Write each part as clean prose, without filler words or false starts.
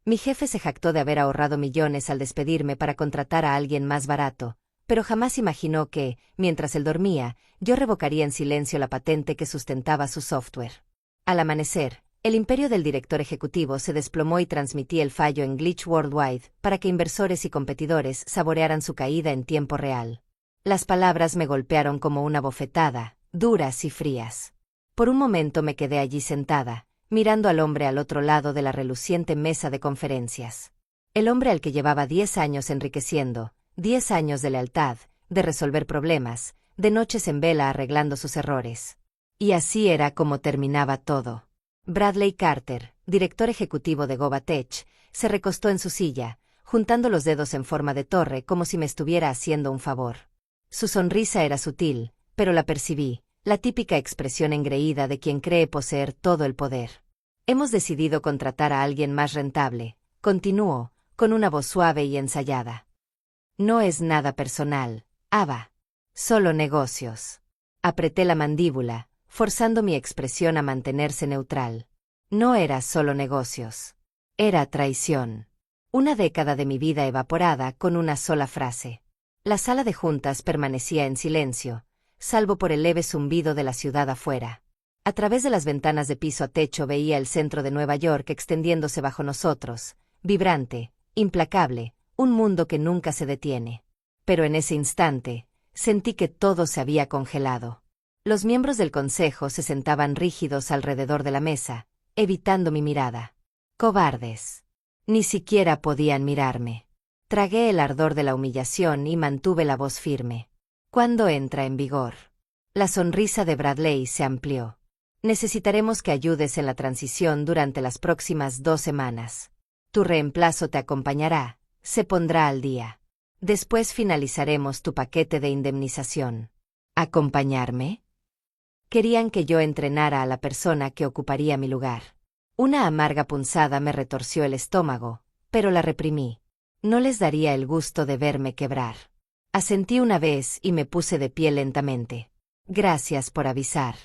Mi jefe se jactó de haber ahorrado millones al despedirme para contratar a alguien más barato, pero jamás imaginó que, mientras él dormía, yo revocaría en silencio la patente que sustentaba su software. Al amanecer, el imperio del director ejecutivo se desplomó y transmití el fallo en Glitch Worldwide para que inversores y competidores saborearan su caída en tiempo real. Las palabras me golpearon como una bofetada, duras y frías. Por un momento me quedé allí sentada, mirando al hombre al otro lado de la reluciente mesa de conferencias. El hombre al que llevaba 10 años enriqueciendo, 10 años de lealtad, de resolver problemas, de noches en vela arreglando sus errores. Y así era como terminaba todo. Bradley Carter, director ejecutivo de GoBaTech, se recostó en su silla, juntando los dedos en forma de torre como si me estuviera haciendo un favor. Su sonrisa era sutil, pero la percibí, la típica expresión engreída de quien cree poseer todo el poder. Hemos decidido contratar a alguien más rentable, continuó, con una voz suave y ensayada. No es nada personal, Ava. Solo negocios. Apreté la mandíbula, forzando mi expresión a mantenerse neutral. No era solo negocios. Era traición. Una década de mi vida evaporada con una sola frase. La sala de juntas permanecía en silencio, salvo por el leve zumbido de la ciudad afuera. A través de las ventanas de piso a techo veía el centro de Nueva York extendiéndose bajo nosotros, vibrante, implacable, un mundo que nunca se detiene. Pero en ese instante, sentí que todo se había congelado. Los miembros del consejo se sentaban rígidos alrededor de la mesa, evitando mi mirada. Cobardes. Ni siquiera podían mirarme. Tragué el ardor de la humillación y mantuve la voz firme. ¿Cuándo entra en vigor? La sonrisa de Bradley se amplió. Necesitaremos que ayudes en la transición durante las próximas 2 semanas. Tu reemplazo te acompañará, se pondrá al día. Después finalizaremos tu paquete de indemnización. ¿Acompañarme? Querían que yo entrenara a la persona que ocuparía mi lugar. Una amarga punzada me retorció el estómago, pero la reprimí. No les daría el gusto de verme quebrar. Asentí una vez y me puse de pie lentamente. Gracias por avisar.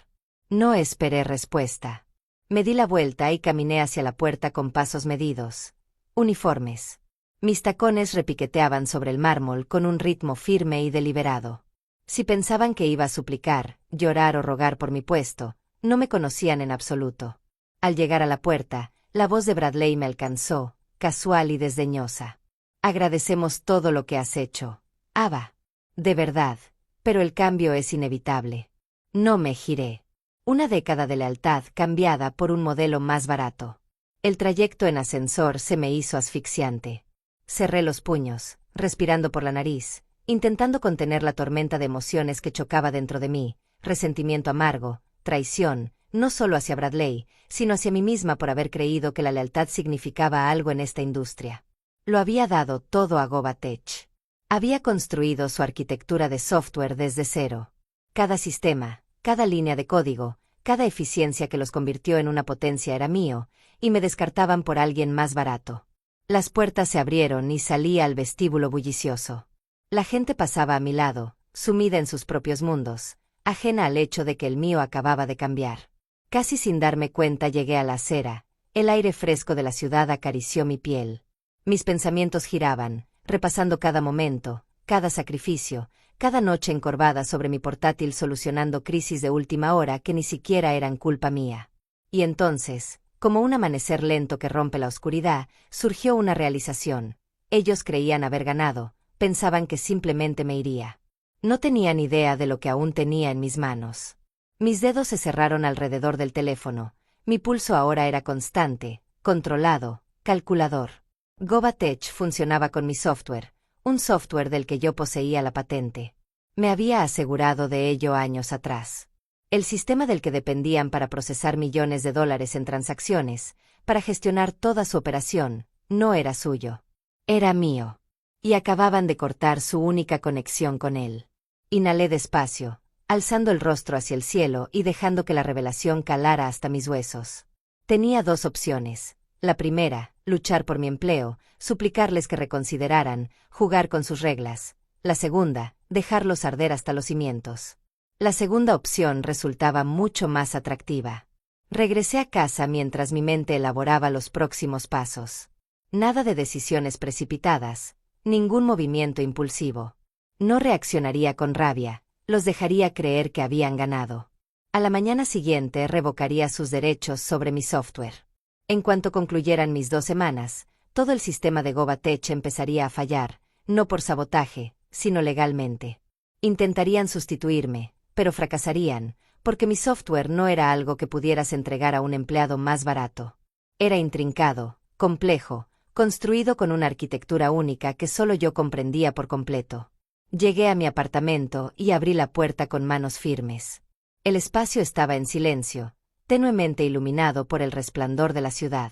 No esperé respuesta. Me di la vuelta y caminé hacia la puerta con pasos medidos. Uniformes. Mis tacones repiqueteaban sobre el mármol con un ritmo firme y deliberado. Si pensaban que iba a suplicar, llorar o rogar por mi puesto, no me conocían en absoluto. Al llegar a la puerta, la voz de Bradley me alcanzó, casual y desdeñosa. Agradecemos todo lo que has hecho, Ava. De verdad, pero el cambio es inevitable. No me giré. Una década de lealtad cambiada por un modelo más barato. El trayecto en ascensor se me hizo asfixiante. Cerré los puños, respirando por la nariz, intentando contener la tormenta de emociones que chocaba dentro de mí, resentimiento amargo, traición, no solo hacia Bradley, sino hacia mí misma por haber creído que la lealtad significaba algo en esta industria. Lo había dado todo a GoBaTech. Había construido su arquitectura de software desde cero. Cada sistema, cada línea de código, cada eficiencia que los convirtió en una potencia era mío, y me descartaban por alguien más barato. Las puertas se abrieron y salí al vestíbulo bullicioso. La gente pasaba a mi lado, sumida en sus propios mundos, ajena al hecho de que el mío acababa de cambiar. Casi sin darme cuenta llegué a la acera, el aire fresco de la ciudad acarició mi piel. Mis pensamientos giraban, repasando cada momento, cada sacrificio, cada noche encorvada sobre mi portátil solucionando crisis de última hora que ni siquiera eran culpa mía. Y entonces, como un amanecer lento que rompe la oscuridad, surgió una realización. Ellos creían haber ganado, pensaban que simplemente me iría. No tenían idea de lo que aún tenía en mis manos. Mis dedos se cerraron alrededor del teléfono. Mi pulso ahora era constante, controlado, calculador. GoBaTech funcionaba con mi software, un software del que yo poseía la patente. Me había asegurado de ello años atrás. El sistema del que dependían para procesar millones de dólares en transacciones, para gestionar toda su operación, no era suyo. Era mío. Y acababan de cortar su única conexión con él. Inhalé despacio, alzando el rostro hacia el cielo y dejando que la revelación calara hasta mis huesos. Tenía 2 opciones. La primera, luchar por mi empleo, suplicarles que reconsideraran, jugar con sus reglas. La segunda, dejarlos arder hasta los cimientos. La segunda opción resultaba mucho más atractiva. Regresé a casa mientras mi mente elaboraba los próximos pasos. Nada de decisiones precipitadas, ningún movimiento impulsivo. No reaccionaría con rabia, los dejaría creer que habían ganado. A la mañana siguiente revocaría sus derechos sobre mi software. En cuanto concluyeran mis 2 semanas, todo el sistema de GobaTech empezaría a fallar, no por sabotaje, sino legalmente. Intentarían sustituirme, pero fracasarían, porque mi software no era algo que pudieras entregar a un empleado más barato. Era intrincado, complejo, construido con una arquitectura única que solo yo comprendía por completo. Llegué a mi apartamento y abrí la puerta con manos firmes. El espacio estaba en silencio, tenuemente iluminado por el resplandor de la ciudad.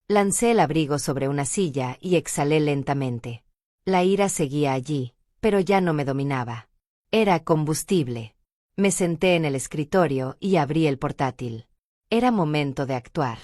Lancé el abrigo sobre una silla y exhalé lentamente. La ira seguía allí, pero ya no me dominaba. Era combustible. Me senté en el escritorio y abrí el portátil. Era momento de actuar.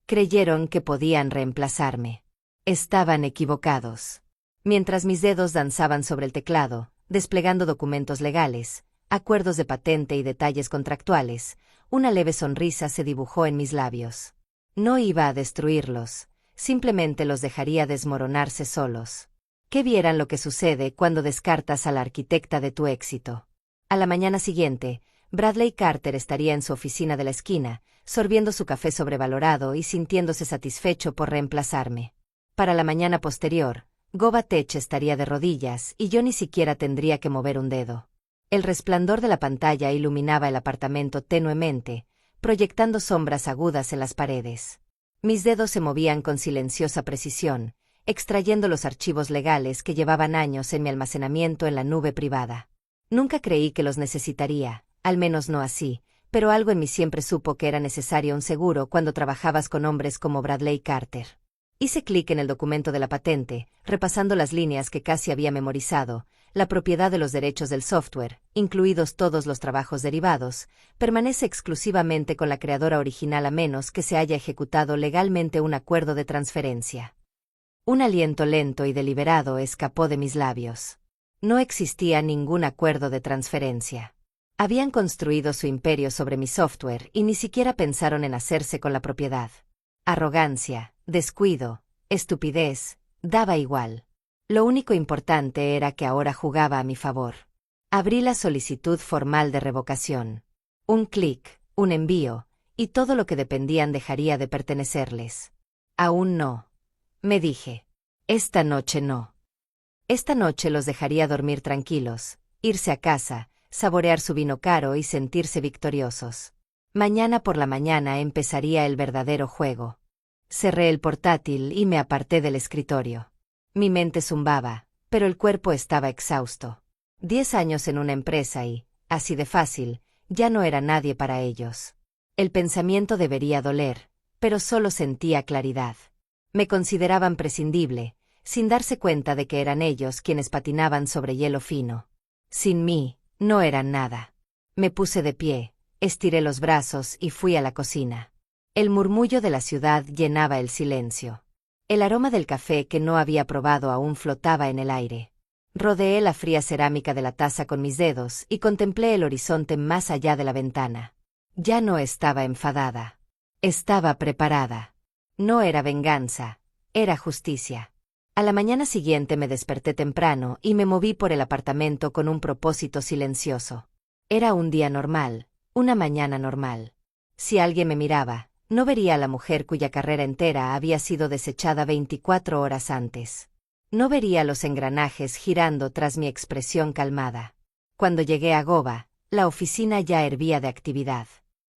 Creyeron que podían reemplazarme. Estaban equivocados. Mientras mis dedos danzaban sobre el teclado, desplegando documentos legales, acuerdos de patente y detalles contractuales, una leve sonrisa se dibujó en mis labios. No iba a destruirlos, simplemente los dejaría desmoronarse solos. Que vieran lo que sucede cuando descartas a la arquitecta de tu éxito. A la mañana siguiente, Bradley Carter estaría en su oficina de la esquina, sorbiendo su café sobrevalorado y sintiéndose satisfecho por reemplazarme. Para la mañana posterior, GobaTech estaría de rodillas y yo ni siquiera tendría que mover un dedo. El resplandor de la pantalla iluminaba el apartamento tenuemente, proyectando sombras agudas en las paredes. Mis dedos se movían con silenciosa precisión, extrayendo los archivos legales que llevaban años en mi almacenamiento en la nube privada. Nunca creí que los necesitaría, al menos no así, pero algo en mí siempre supo que era necesario un seguro cuando trabajabas con hombres como Bradley Carter. Hice clic en el documento de la patente, repasando las líneas que casi había memorizado. La propiedad de los derechos del software, incluidos todos los trabajos derivados, permanece exclusivamente con la creadora original a menos que se haya ejecutado legalmente un acuerdo de transferencia. Un aliento lento y deliberado escapó de mis labios. No existía ningún acuerdo de transferencia. Habían construido su imperio sobre mi software y ni siquiera pensaron en hacerse con la propiedad. Arrogancia, descuido, estupidez, daba igual. Lo único importante era que ahora jugaba a mi favor. Abrí la solicitud formal de revocación. Un clic, un envío, y todo lo que dependían dejaría de pertenecerles. Aún no. Me dije. Esta noche no. Esta noche los dejaría dormir tranquilos, irse a casa, saborear su vino caro y sentirse victoriosos. Mañana por la mañana empezaría el verdadero juego. Cerré el portátil y me aparté del escritorio. Mi mente zumbaba, pero el cuerpo estaba exhausto. 10 años en una empresa y, así de fácil, ya no era nadie para ellos. El pensamiento debería doler, pero solo sentía claridad. Me consideraban prescindible, sin darse cuenta de que eran ellos quienes patinaban sobre hielo fino. Sin mí, no eran nada. Me puse de pie, estiré los brazos y fui a la cocina. El murmullo de la ciudad llenaba el silencio. El aroma del café que no había probado aún flotaba en el aire. Rodeé la fría cerámica de la taza con mis dedos y contemplé el horizonte más allá de la ventana. Ya no estaba enfadada. Estaba preparada. No era venganza, era justicia. A la mañana siguiente me desperté temprano y me moví por el apartamento con un propósito silencioso. Era un día normal, una mañana normal. Si alguien me miraba, no vería a la mujer cuya carrera entera había sido desechada 24 horas antes. No vería los engranajes girando tras mi expresión calmada. Cuando llegué a Goba, la oficina ya hervía de actividad.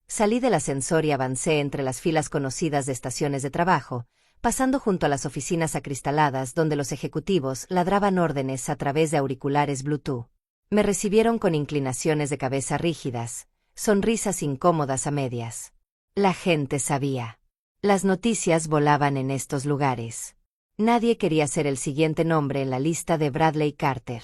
Salí del ascensor y avancé entre las filas conocidas de estaciones de trabajo, pasando junto a las oficinas acristaladas donde los ejecutivos ladraban órdenes a través de auriculares Bluetooth. Me recibieron con inclinaciones de cabeza rígidas, sonrisas incómodas a medias. La gente sabía. Las noticias volaban en estos lugares. Nadie quería ser el siguiente nombre en la lista de Bradley Carter.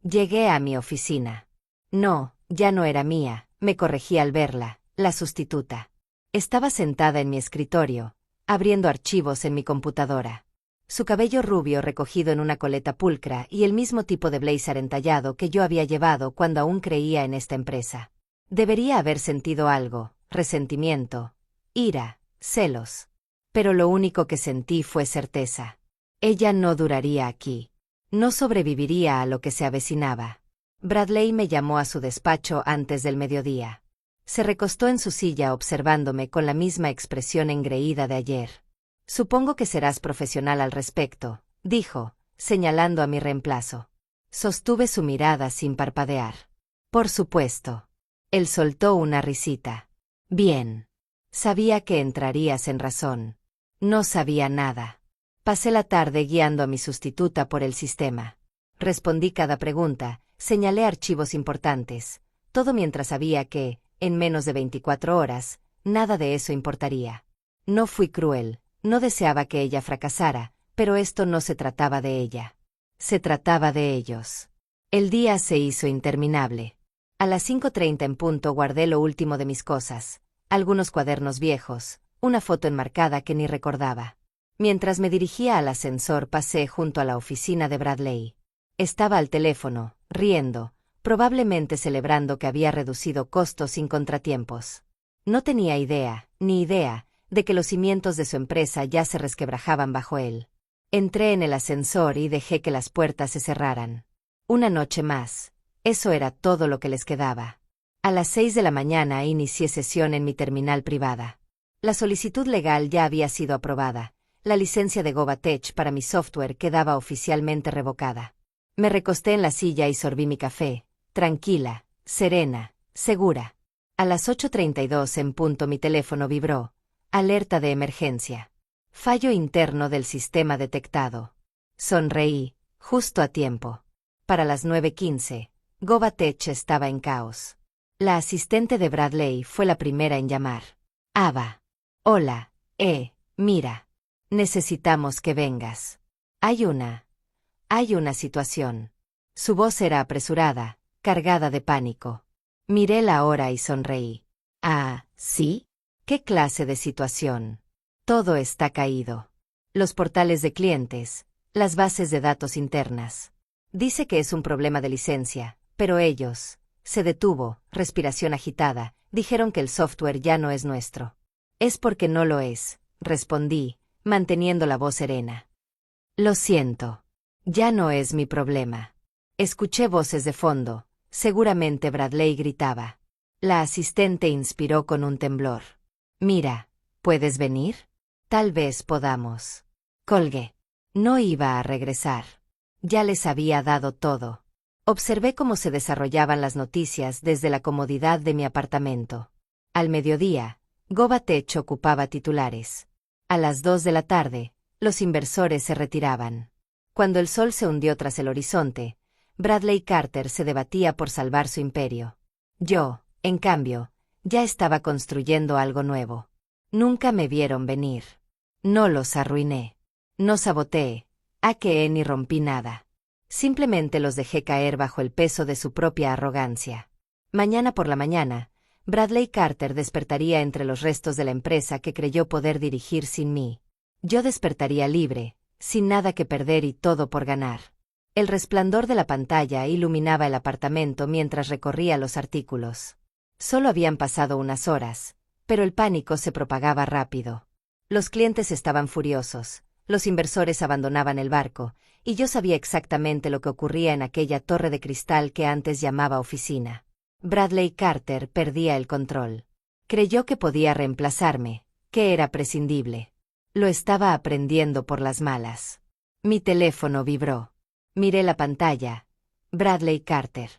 Llegué a mi oficina. No, ya no era mía, me corregí al verla, la sustituta. Estaba sentada en mi escritorio, abriendo archivos en mi computadora. Su cabello rubio recogido en una coleta pulcra y el mismo tipo de blazer entallado que yo había llevado cuando aún creía en esta empresa. Debería haber sentido algo, resentimiento, ira, celos. Pero lo único que sentí fue certeza. Ella no duraría aquí. No sobreviviría a lo que se avecinaba. Bradley me llamó a su despacho antes del mediodía. Se recostó en su silla observándome con la misma expresión engreída de ayer. Supongo que serás profesional al respecto, dijo, señalando a mi reemplazo. Sostuve su mirada sin parpadear. Por supuesto. Él soltó una risita. Bien. Sabía que entrarías en razón. No sabía nada. Pasé la tarde guiando a mi sustituta por el sistema. Respondí cada pregunta, señalé archivos importantes, todo mientras sabía que, en menos de 24 horas, nada de eso importaría. No fui cruel, no deseaba que ella fracasara, pero esto no se trataba de ella. Se trataba de ellos. El día se hizo interminable. A las 5:30 en punto guardé lo último de mis cosas, algunos cuadernos viejos, una foto enmarcada que ni recordaba. Mientras me dirigía al ascensor pasé junto a la oficina de Bradley. Estaba al teléfono, riendo, probablemente celebrando que había reducido costos sin contratiempos. No tenía ni idea, de que los cimientos de su empresa ya se resquebrajaban bajo él. Entré en el ascensor y dejé que las puertas se cerraran. Una noche más. Eso era todo lo que les quedaba. A las 6 de la mañana inicié sesión en mi terminal privada. La solicitud legal ya había sido aprobada. La licencia de GobaTech para mi software quedaba oficialmente revocada. Me recosté en la silla y sorbí mi café, tranquila, serena, segura. A las 8:32 en punto mi teléfono vibró. Alerta de emergencia. Fallo interno del sistema detectado. Sonreí, justo a tiempo. Para las 9:15, GobaTech estaba en caos. La asistente de Bradley fue la primera en llamar. Ava. Hola, mira. Necesitamos que vengas. Hay una situación. Su voz era apresurada, cargada de pánico. Miré la hora y sonreí. Ah, ¿sí? ¿Qué clase de situación? Todo está caído. Los portales de clientes, las bases de datos internas. Dice que es un problema de licencia, pero ellos, se detuvo, respiración agitada, dijeron que el software ya no es nuestro. Es porque no lo es, respondí, manteniendo la voz serena. Lo siento. Ya no es mi problema. Escuché voces de fondo, seguramente Bradley gritaba. La asistente inspiró con un temblor. Mira, ¿puedes venir? Tal vez podamos. Colgué. No iba a regresar. Ya les había dado todo. Observé cómo se desarrollaban las noticias desde la comodidad de mi apartamento. Al mediodía, GobaTech ocupaba titulares. A las 2 de la tarde, los inversores se retiraban. Cuando el sol se hundió tras el horizonte, Bradley Carter se debatía por salvar su imperio. Yo, en cambio, ya estaba construyendo algo nuevo. Nunca me vieron venir. No los arruiné. No saboteé, hackeé ni rompí nada. Simplemente los dejé caer bajo el peso de su propia arrogancia. Mañana por la mañana, Bradley Carter despertaría entre los restos de la empresa que creyó poder dirigir sin mí. Yo despertaría libre, sin nada que perder y todo por ganar. El resplandor de la pantalla iluminaba el apartamento mientras recorría los artículos. Solo habían pasado unas horas, pero el pánico se propagaba rápido. Los clientes estaban furiosos, los inversores abandonaban el barco, y yo sabía exactamente lo que ocurría en aquella torre de cristal que antes llamaba oficina. Bradley Carter perdía el control. Creyó que podía reemplazarme, que era prescindible. Lo estaba aprendiendo por las malas. Mi teléfono vibró. Miré la pantalla. Bradley Carter.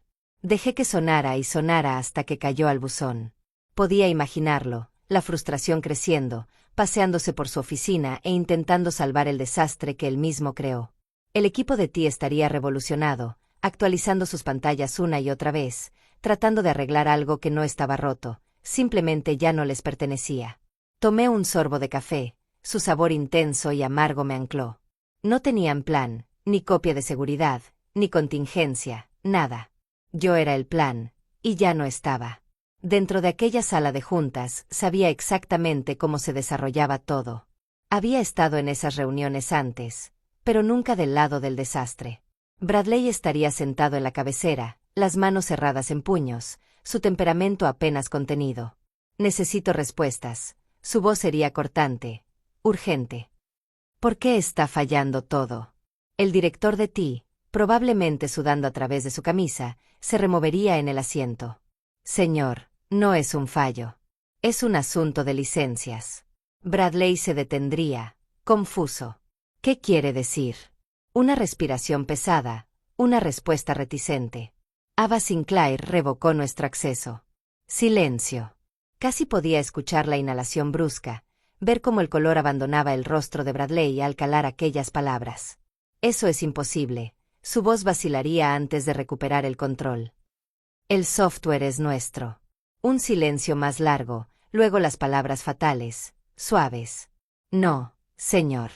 Dejé que sonara y sonara hasta que cayó al buzón. Podía imaginarlo, la frustración creciendo, paseándose por su oficina e intentando salvar el desastre que él mismo creó. El equipo de TI estaría revolucionado, actualizando sus pantallas una y otra vez, tratando de arreglar algo que no estaba roto, simplemente ya no les pertenecía. Tomé un sorbo de café, su sabor intenso y amargo me ancló. No tenían plan, ni copia de seguridad, ni contingencia, nada. Yo era el plan, y ya no estaba. Dentro de aquella sala de juntas sabía exactamente cómo se desarrollaba todo. Había estado en esas reuniones antes, pero nunca del lado del desastre. Bradley estaría sentado en la cabecera, las manos cerradas en puños, su temperamento apenas contenido. Necesito respuestas. Su voz sería cortante, urgente. ¿Por qué está fallando todo? El director de T, probablemente sudando a través de su camisa, se removería en el asiento. Señor, no es un fallo. Es un asunto de licencias. Bradley se detendría, confuso. ¿Qué quiere decir? Una respiración pesada, una respuesta reticente. Ava Sinclair revocó nuestro acceso. Silencio. Casi podía escuchar la inhalación brusca, ver cómo el color abandonaba el rostro de Bradley al calar aquellas palabras. Eso es imposible. Su voz vacilaría antes de recuperar el control. El software es nuestro. Un silencio más largo, luego las palabras fatales, suaves. No, señor.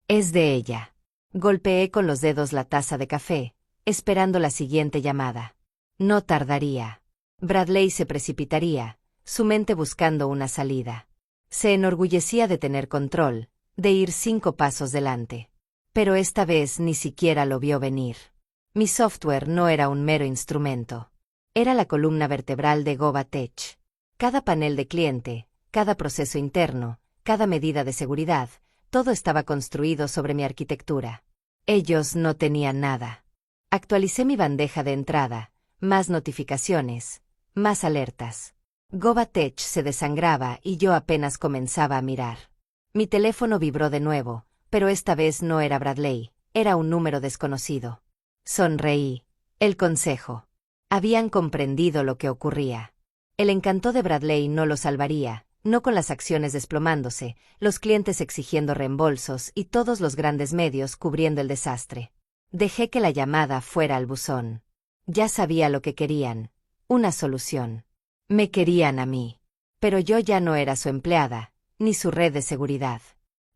Es de ella. Golpeé con los dedos la taza de café, esperando la siguiente llamada. No tardaría. Bradley se precipitaría, su mente buscando una salida. Se enorgullecía de tener control, de ir 5 pasos delante. Pero esta vez ni siquiera lo vio venir. Mi software no era un mero instrumento. Era la columna vertebral de GobaTech. Cada panel de cliente, cada proceso interno, cada medida de seguridad, todo estaba construido sobre mi arquitectura. Ellos no tenían nada. Actualicé mi bandeja de entrada, más notificaciones, más alertas. GobaTech se desangraba y yo apenas comenzaba a mirar. Mi teléfono vibró de nuevo, pero esta vez no era Bradley, era un número desconocido. Sonreí. El consejo. Habían comprendido lo que ocurría. El encanto de Bradley no lo salvaría, no con las acciones desplomándose, los clientes exigiendo reembolsos y todos los grandes medios cubriendo el desastre. Dejé que la llamada fuera al buzón. Ya sabía lo que querían. Una solución. Me querían a mí. Pero yo ya no era su empleada, ni su red de seguridad.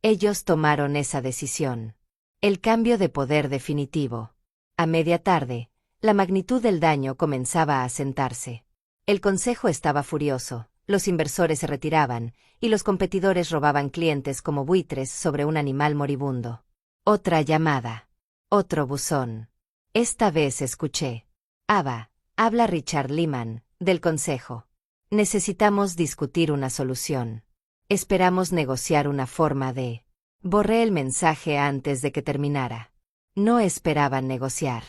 Ellos tomaron esa decisión. El cambio de poder definitivo. A media tarde, la magnitud del daño comenzaba a asentarse. El consejo estaba furioso, los inversores se retiraban, y los competidores robaban clientes como buitres sobre un animal moribundo. Otra llamada. Otro buzón. Esta vez escuché. Ava, habla Richard Lehman, del consejo. Necesitamos discutir una solución. Esperamos negociar una forma de... Borré el mensaje antes de que terminara. No esperaban negociar.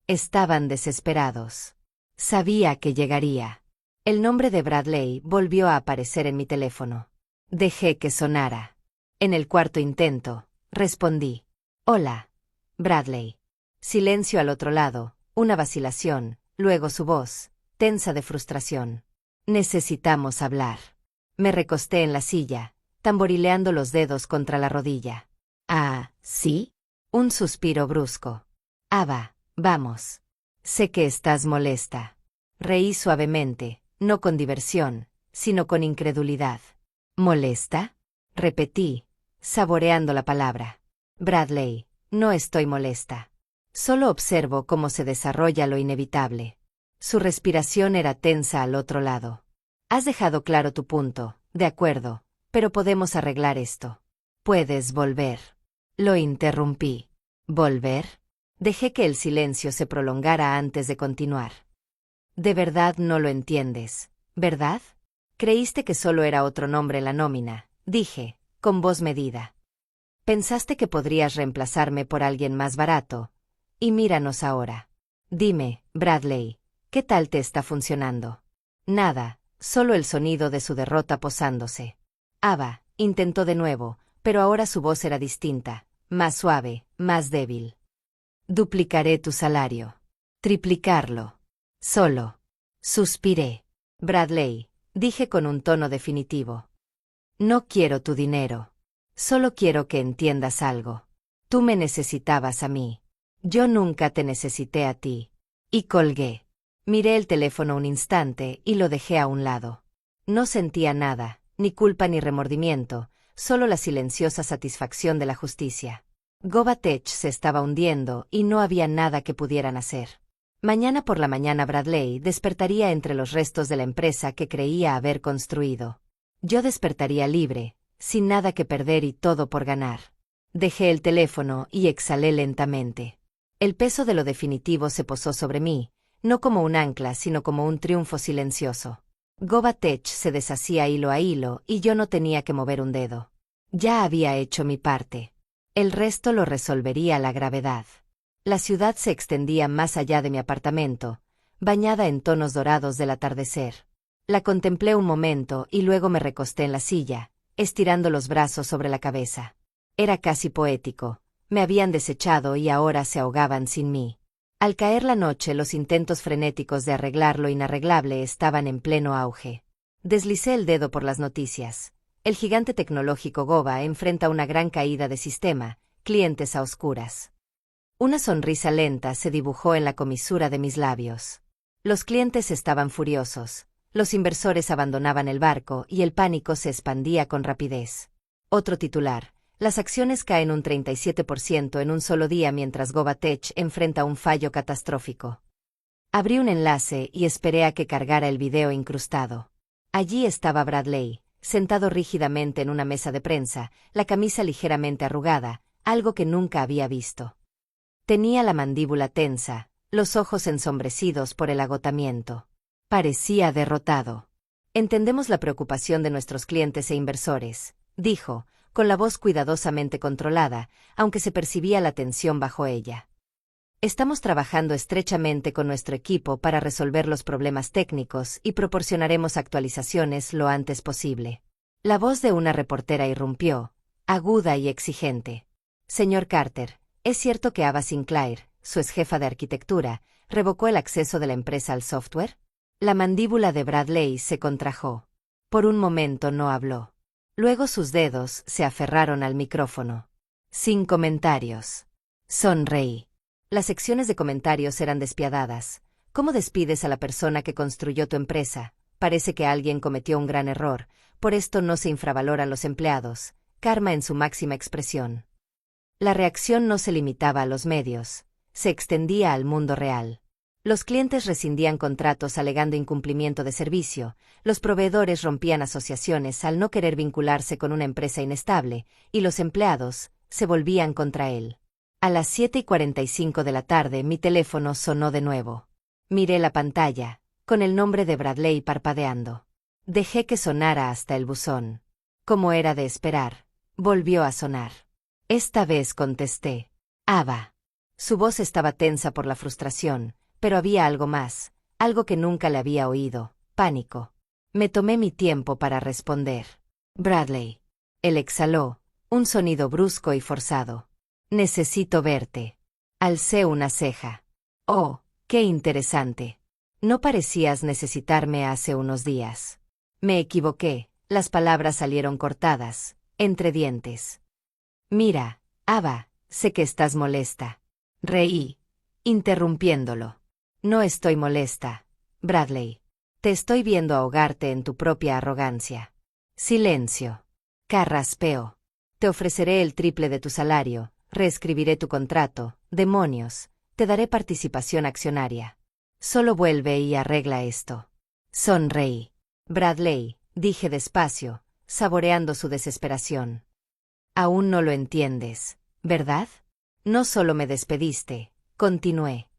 Estaban desesperados. Sabía que llegaría. El nombre de Bradley volvió a aparecer en mi teléfono. Dejé que sonara. En el cuarto intento, respondí. Hola, Bradley. Silencio al otro lado, una vacilación, luego su voz, tensa de frustración. Necesitamos hablar. Me recosté en la silla, tamborileando los dedos contra la rodilla. Ah, ¿sí? Un suspiro brusco. Ava, vamos. Sé que estás molesta. Reí suavemente, no con diversión, sino con incredulidad. ¿Molesta? Repetí, saboreando la palabra. Bradley, no estoy molesta. Solo observo cómo se desarrolla lo inevitable. Su respiración era tensa al otro lado. Has dejado claro tu punto, de acuerdo, pero podemos arreglar esto. Puedes volver. Lo interrumpí. ¿Volver? Dejé que el silencio se prolongara antes de continuar. De verdad no lo entiendes, ¿verdad? Creíste que solo era otro nombre en la nómina, dije, con voz medida. Pensaste que podrías reemplazarme por alguien más barato. Y míranos ahora. Dime, Bradley, ¿qué tal te está funcionando? Nada, solo el sonido de su derrota posándose. Ava, intentó de nuevo, pero ahora su voz era distinta, más suave, más débil. Duplicaré tu salario. Triplicarlo. Solo. Suspiré. Bradley, dije con un tono definitivo. No quiero tu dinero. Solo quiero que entiendas algo. Tú me necesitabas a mí. Yo nunca te necesité a ti. Y colgué. Miré el teléfono un instante y lo dejé a un lado. No sentía nada, ni culpa ni remordimiento, solo la silenciosa satisfacción de la justicia. GobaTech se estaba hundiendo y no había nada que pudieran hacer. Mañana por la mañana Bradley despertaría entre los restos de la empresa que creía haber construido. Yo despertaría libre, sin nada que perder y todo por ganar. Dejé el teléfono y exhalé lentamente. El peso de lo definitivo se posó sobre mí, no como un ancla sino como un triunfo silencioso. GobaTech se deshacía hilo a hilo y yo no tenía que mover un dedo. Ya había hecho mi parte. El resto lo resolvería la gravedad. La ciudad se extendía más allá de mi apartamento, bañada en tonos dorados del atardecer. La contemplé un momento y luego me recosté en la silla, estirando los brazos sobre la cabeza. Era casi poético. Me habían desechado y ahora se ahogaban sin mí. Al caer la noche, los intentos frenéticos de arreglar lo inarreglable estaban en pleno auge. Deslicé el dedo por las noticias. El gigante tecnológico Gova enfrenta una gran caída de sistema, clientes a oscuras. Una sonrisa lenta se dibujó en la comisura de mis labios. Los clientes estaban furiosos, los inversores abandonaban el barco y el pánico se expandía con rapidez. Otro titular: las acciones caen un 37% en un solo día mientras Gova Tech enfrenta un fallo catastrófico. Abrí un enlace y esperé a que cargara el video incrustado. Allí estaba Bradley, sentado rígidamente en una mesa de prensa, la camisa ligeramente arrugada, algo que nunca había visto. Tenía la mandíbula tensa, los ojos ensombrecidos por el agotamiento. Parecía derrotado. Entendemos la preocupación de nuestros clientes e inversores, dijo, con la voz cuidadosamente controlada, aunque se percibía la tensión bajo ella. Estamos trabajando estrechamente con nuestro equipo para resolver los problemas técnicos y proporcionaremos actualizaciones lo antes posible. La voz de una reportera irrumpió, aguda y exigente. Señor Carter, ¿es cierto que Ava Sinclair, su exjefa de arquitectura, revocó el acceso de la empresa al software? La mandíbula de Bradley se contrajo. Por un momento no habló. Luego sus dedos se aferraron al micrófono. Sin comentarios. Sonreí. Las secciones de comentarios eran despiadadas. ¿Cómo despides a la persona que construyó tu empresa? Parece que alguien cometió un gran error, por esto no se infravaloran los empleados. Karma en su máxima expresión. La reacción no se limitaba a los medios, se extendía al mundo real. Los clientes rescindían contratos alegando incumplimiento de servicio, los proveedores rompían asociaciones al no querer vincularse con una empresa inestable, y los empleados se volvían contra él. A las 7:45 de la tarde mi teléfono sonó de nuevo. Miré la pantalla, con el nombre de Bradley parpadeando. Dejé que sonara hasta el buzón. Como era de esperar, volvió a sonar. Esta vez contesté. Ava. Su voz estaba tensa por la frustración, pero había algo más, algo que nunca le había oído: pánico. Me tomé mi tiempo para responder. Bradley. Él exhaló, un sonido brusco y forzado. Necesito verte. Alcé una ceja. Oh, qué interesante. No parecías necesitarme hace unos días. Me equivoqué, las palabras salieron cortadas, entre dientes. Mira, Ava, sé que estás molesta. Reí, interrumpiéndolo. No estoy molesta, Bradley. Te estoy viendo ahogarte en tu propia arrogancia. Silencio. Carraspeó. Te ofreceré el triple de tu salario, reescribiré tu contrato, demonios, te daré participación accionaria. Solo vuelve y arregla esto. Sonreí. Bradley, dije despacio, saboreando su desesperación. Aún no lo entiendes, ¿verdad? No solo me despediste, continué.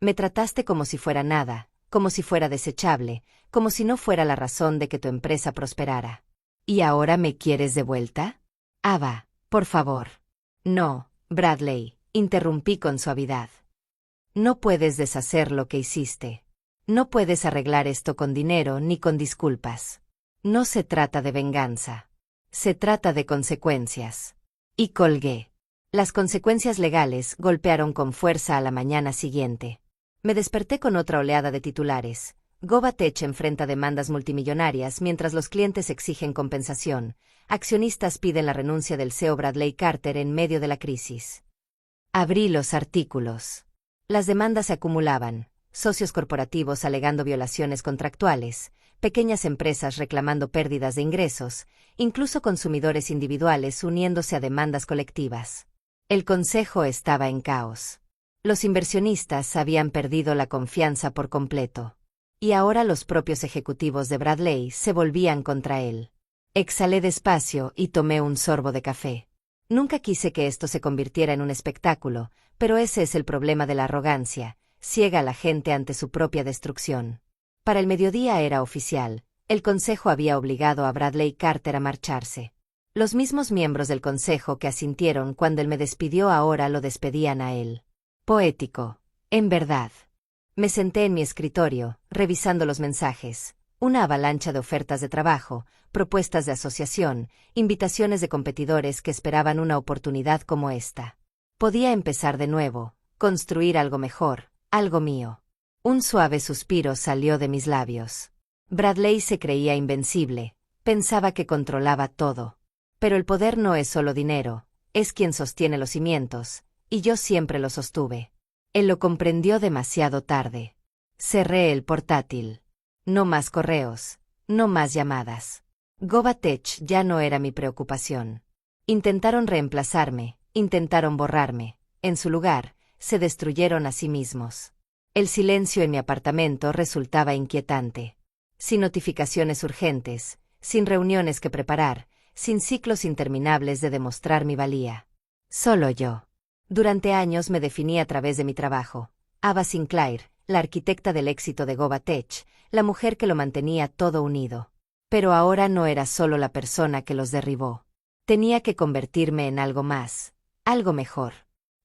Me trataste como si fuera nada, como si fuera desechable, como si no fuera la razón de que tu empresa prosperara. ¿Y ahora me quieres de vuelta? Ava, por favor. No, Bradley, interrumpí con suavidad. No puedes deshacer lo que hiciste. No puedes arreglar esto con dinero ni con disculpas. No se trata de venganza. Se trata de consecuencias. Y colgué. Las consecuencias legales golpearon con fuerza a la mañana siguiente. Me desperté con otra oleada de titulares. Gova Tech enfrenta demandas multimillonarias mientras los clientes exigen compensación. Accionistas piden la renuncia del CEO Bradley Carter en medio de la crisis. Abrí los artículos. Las demandas se acumulaban. Socios corporativos alegando violaciones contractuales, pequeñas empresas reclamando pérdidas de ingresos, incluso consumidores individuales uniéndose a demandas colectivas. El consejo estaba en caos. Los inversionistas habían perdido la confianza por completo. Y ahora los propios ejecutivos de Bradley se volvían contra él. Exhalé despacio y tomé un sorbo de café. Nunca quise que esto se convirtiera en un espectáculo, pero ese es el problema de la arrogancia, ciega a la gente ante su propia destrucción. Para el mediodía era oficial, el consejo había obligado a Bradley Carter a marcharse. Los mismos miembros del consejo que asintieron cuando él me despidió ahora lo despedían a él. Poético, en verdad. Me senté en mi escritorio, revisando los mensajes. Una avalancha de ofertas de trabajo, propuestas de asociación, invitaciones de competidores que esperaban una oportunidad como esta. Podía empezar de nuevo, construir algo mejor, algo mío. Un suave suspiro salió de mis labios. Bradley se creía invencible, pensaba que controlaba todo. Pero el poder no es solo dinero, es quien sostiene los cimientos, y yo siempre lo sostuve. Él lo comprendió demasiado tarde. Cerré el portátil. No más correos, no más llamadas. GobaTech ya no era mi preocupación. Intentaron reemplazarme, intentaron borrarme. En su lugar, se destruyeron a sí mismos. El silencio en mi apartamento resultaba inquietante. Sin notificaciones urgentes, sin reuniones que preparar, sin ciclos interminables de demostrar mi valía. Solo yo. Durante años me definí a través de mi trabajo. Ava Sinclair, la arquitecta del éxito de GobaTech, la mujer que lo mantenía todo unido. Pero ahora no era solo la persona que los derribó. Tenía que convertirme en algo más, algo mejor.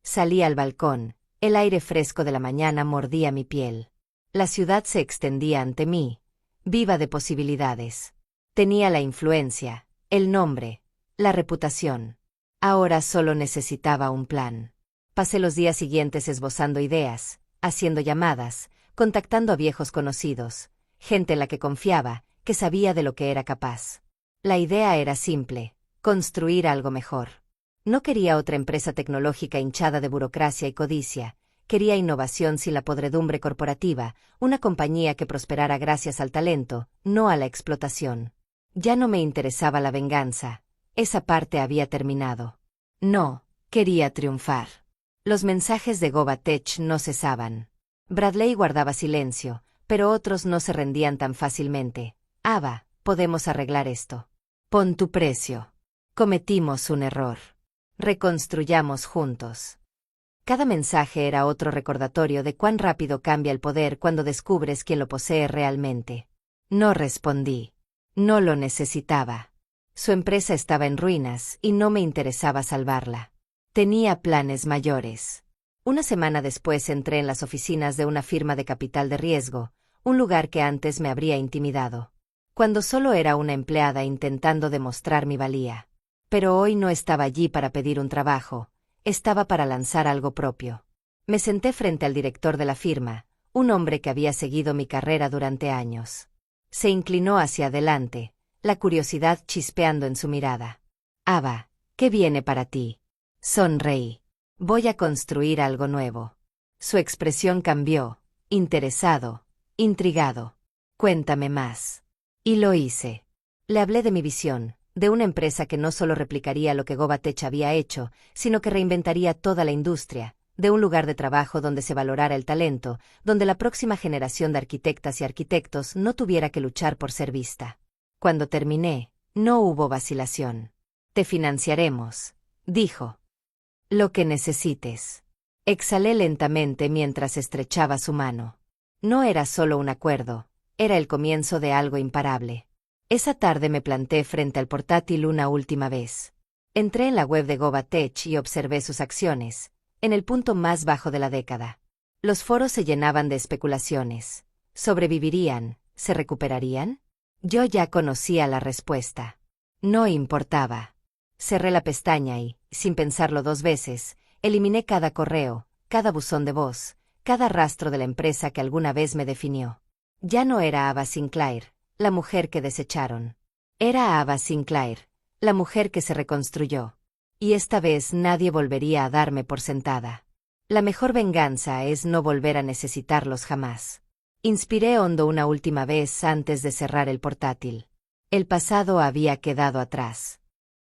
Salí al balcón, el aire fresco de la mañana mordía mi piel. La ciudad se extendía ante mí, viva de posibilidades. Tenía la influencia, el nombre, la reputación. Ahora solo necesitaba un plan. Pasé los días siguientes esbozando ideas, haciendo llamadas, contactando a viejos conocidos, gente en la que confiaba, que sabía de lo que era capaz. La idea era simple, construir algo mejor. No quería otra empresa tecnológica hinchada de burocracia y codicia, quería innovación sin la podredumbre corporativa, una compañía que prosperara gracias al talento, no a la explotación. Ya no me interesaba la venganza, esa parte había terminado. No, quería triunfar. Los mensajes de GobaTech no cesaban. Bradley guardaba silencio, pero otros no se rendían tan fácilmente. Ava, podemos arreglar esto. Pon tu precio. Cometimos un error. Reconstruyamos juntos. Cada mensaje era otro recordatorio de cuán rápido cambia el poder cuando descubres quién lo posee realmente. No respondí. No lo necesitaba. Su empresa estaba en ruinas y no me interesaba salvarla. Tenía planes mayores. Una semana después entré en las oficinas de una firma de capital de riesgo, un lugar que antes me habría intimidado. Cuando solo era una empleada intentando demostrar mi valía. Pero hoy no estaba allí para pedir un trabajo, estaba para lanzar algo propio. Me senté frente al director de la firma, un hombre que había seguido mi carrera durante años. Se inclinó hacia adelante, la curiosidad chispeando en su mirada. Ava, ¿qué viene para ti? Sonreí. Voy a construir algo nuevo. Su expresión cambió, interesado, intrigado. Cuéntame más. Y lo hice. Le hablé de mi visión, de una empresa que no solo replicaría lo que GobaTech había hecho, sino que reinventaría toda la industria, de un lugar de trabajo donde se valorara el talento, donde la próxima generación de arquitectas y arquitectos no tuviera que luchar por ser vista. Cuando terminé, no hubo vacilación. Te financiaremos, dijo. Lo que necesites. Exhalé lentamente mientras estrechaba su mano. No era solo un acuerdo, era el comienzo de algo imparable. Esa tarde me planté frente al portátil una última vez. Entré en la web de GobaTech y observé sus acciones, en el punto más bajo de la década. Los foros se llenaban de especulaciones. ¿Sobrevivirían? ¿Se recuperarían? Yo ya conocía la respuesta. No importaba. Cerré la pestaña y, sin pensarlo dos veces, eliminé cada correo, cada buzón de voz, cada rastro de la empresa que alguna vez me definió. Ya no era Ava Sinclair, la mujer que desecharon. Era Ava Sinclair, la mujer que se reconstruyó. Y esta vez nadie volvería a darme por sentada. La mejor venganza es no volver a necesitarlos jamás. Inspiré hondo una última vez antes de cerrar el portátil. El pasado había quedado atrás.